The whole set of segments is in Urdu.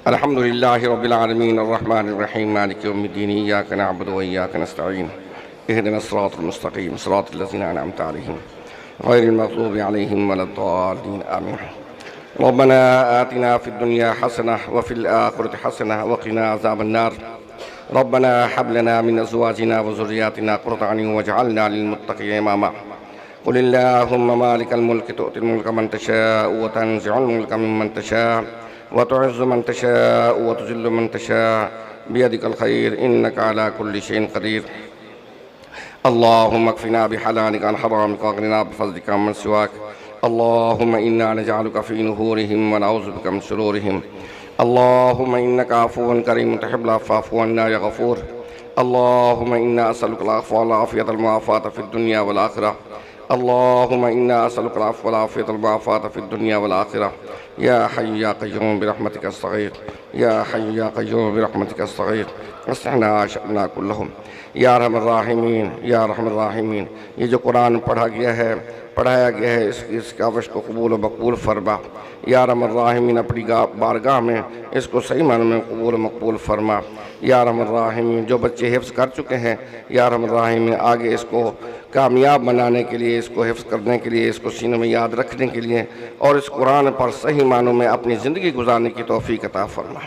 الحمد لله رب العالمين الرحمن الرحيم مالك يوم الدين إياك نعبد وإياك نستعين اهدنا الصراط المستقيم صراط الذين أنعمت عليهم غير المغضوب عليهم ولا الضالين آمين. ربنا آتنا في الدنيا حسنة وفي الآخرة حسنة وقنا عذاب النار. ربنا هب لنا من أزواجنا وذرياتنا قرة أعين واجعلنا للمتقين إماما. قل اللهم مالك الملك تؤتي الملك من تشاء وتنزع الملك ممن تشاء وتعز من تشاء وتذل من تشاء بيدك الخير إنك على كل شيء قدير. اللهم اكفنا بحلالك عن حرامك واغننا بفضلك عمن سواك. اللهم إنا نجعلك في نهورهم ونعوذ بك من شرورهم. اللهم إنك عفو كريم تحب العفو فاعف عنا يا غفور. اللهم إنا أسألك العفو والعافية المعافاة في الدنيا والآخرة. اللهم إنا أسألك العفو والعافية المعافاة في الدنيا والآخرة. يا حي يا قيوم برحمتك استغيث. يا حي يا قيوم برحمتك استغيث. اصلحنا شأننا كلهم یا ارحم الراحمین یا ارحم الراحمین. یہ جو قرآن پڑھایا گیا ہے اس کاوش کو قبول و مقبول فرما یا ارحم الراحمین. اپنی بارگاہ میں اس کو صحیح معنی میں قبول و مقبول فرما یا ارحم الراحمین. جو بچے حفظ کر چکے ہیں یا ارحم الراحمین آگے اس کو کامیاب بنانے کے لیے، اس کو حفظ کرنے کے لیے، اس کو سینے میں یاد رکھنے کے لیے اور اس قرآن پر صحیح معنوں میں اپنی زندگی گزارنے کی توفیق عطا فرما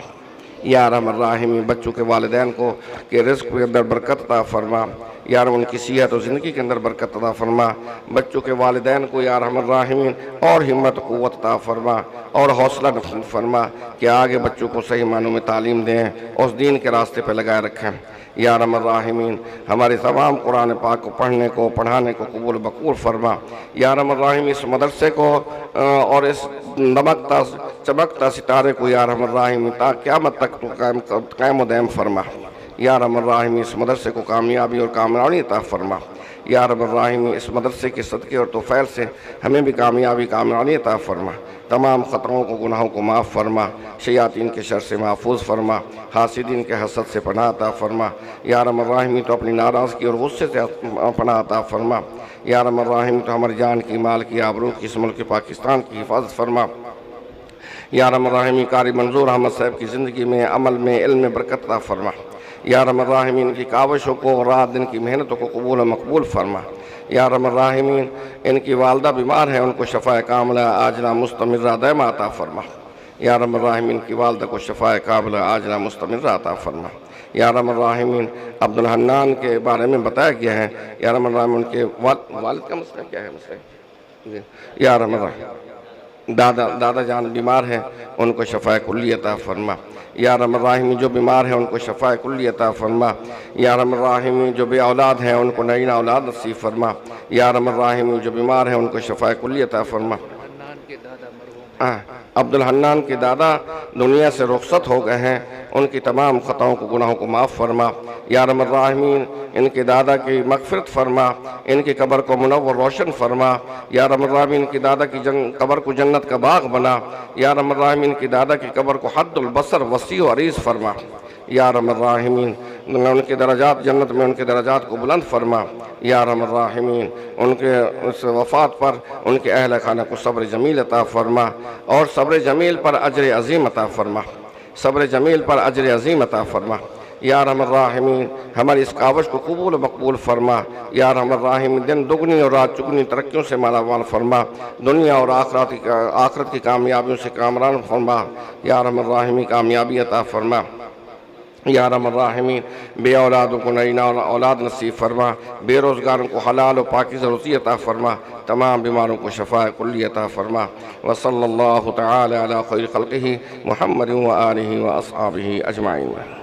یا ارحم الراحمین. بچوں کے والدین کو کہ رزق کے اندر برکت عطا فرما یا ارحم ان کی صحت و زندگی کے اندر برکت عطا فرما. بچوں کے والدین کو یا ارحم الراحمین اور ہمت قوت عطا فرما اور حوصلہ نصیب فرما کہ آگے بچوں کو صحیح معنوں میں تعلیم دیں، اس دین کے راستے پہ لگائے رکھیں یا ارحم الراحمین. ہمارے تمام قرآن پاک کو پڑھنے کو پڑھانے کو قبول مقبول فرما یا ارحم الراحمین. اس مدرسے کو اور اس دمکتا چمکتا ستارے کو یا ارحم الراحمین تا قیامت تک تو قائم و دائم فرما یا ارحم الراحمین. اس مدرسے کو کامیابی اور کامرانی عطا فرما یا ارحم الراحمین. اس مدرسے کے صدقے اور توفیل سے ہمیں بھی کامیابی کامرانی عطا فرما. تمام خطروں کو گناہوں کو معاف فرما. شیاطین کے شر سے محفوظ فرما. حاسدین کے حسد سے پناہ عطا فرما یا ارحم الراحمین. تو اپنی ناراضگی اور غصے سے پناہ عطا فرما یا ارحم الراحمین. تو ہماری جان کی، مال کی، آبرو کی، اس ملک پاکستان کی حفاظت فرما یا ارحم الراحمین. قاری منظور احمد صاحب کی زندگی میں، عمل میں، علم میں برکت عطا فرما یا ارحم الراحمین. کی کاوشوں کو، رات دن کی محنتوں کو قبول و مقبول فرما یا ارحم الراحمین. ان کی والدہ بیمار ہیں، ان کو شفا کاملہ عاجلہ مستمرہ دائمہ عطا فرما یا ارحم الراحمین. کی والدہ کو شفا کاملہ عاجلہ مستمرہ عطا فرما یا ارحم الراحمین. عبد الحنان کے بارے میں بتایا گیا ہے یا ارحم الراحمین. ان کے والد کا مسئلہ کیا ہے؟ مسئلہ یا ارحم الراحمین. دادا جان بیمار ہیں، ان کو شفا کلی عطا فرما یا ارحم الراحمین. جو بیمار ہیں ان کو شفا کلی عطا فرما یا ارحم الراحمین. جو بے اولاد ہیں ان کو نئی اولاد نصیب فرما یا ارحم الراحمین. جو بیمار ہیں ان کو شفا کلی عطا فرما. عبد الحنان کے دادا دنیا سے رخصت ہو گئے ہیں، ان کی تمام خطاؤں کو، گناہوں کو معاف فرما یا ارحم الراحمین. ان کے دادا کی مغفرت فرما، ان کی قبر کو منور روشن فرما یا ارحم الراحمین. کی دادا کی قبر کو جنت کا باغ بنا یا ارحم الراحمین. کی دادا کی قبر کو حد البصر وسیع و عریض فرما یا ارحم الراحمین. ان کے درجات جنت میں، ان کے درجات کو بلند فرما یا ارحم الراحمین. ان کے اس وفات پر ان کے اہل خانہ کو صبر جمیل عطا فرما اور صبر جمیل پر اجر عظیم عطا فرما. صبر جمیل پر اجر عظیم عطا فرما یا ارحم الراحمین. ہماری اس کاوش کو قبول و مقبول فرما یا ارحم الراحمین. دن دگنی اور رات چگنی ترقیوں سے مالا مال فرما. دنیا اور آخرت کی کامیابیوں سے کامران فرما یا ارحم الراحمین. کامیابی عطا فرما یا ارحم الراحمین. بے اولادوں کو نئی اولاد نصیب فرما. بے روزگاروں کو حلال و پاکیزہ روزی عطا فرما. تمام بیماروں کو شفا کلی عطا فرما. وصلی اللہ تعالی علی خیر خلقہ محمد و آلہ و اصحابہ اجمعین.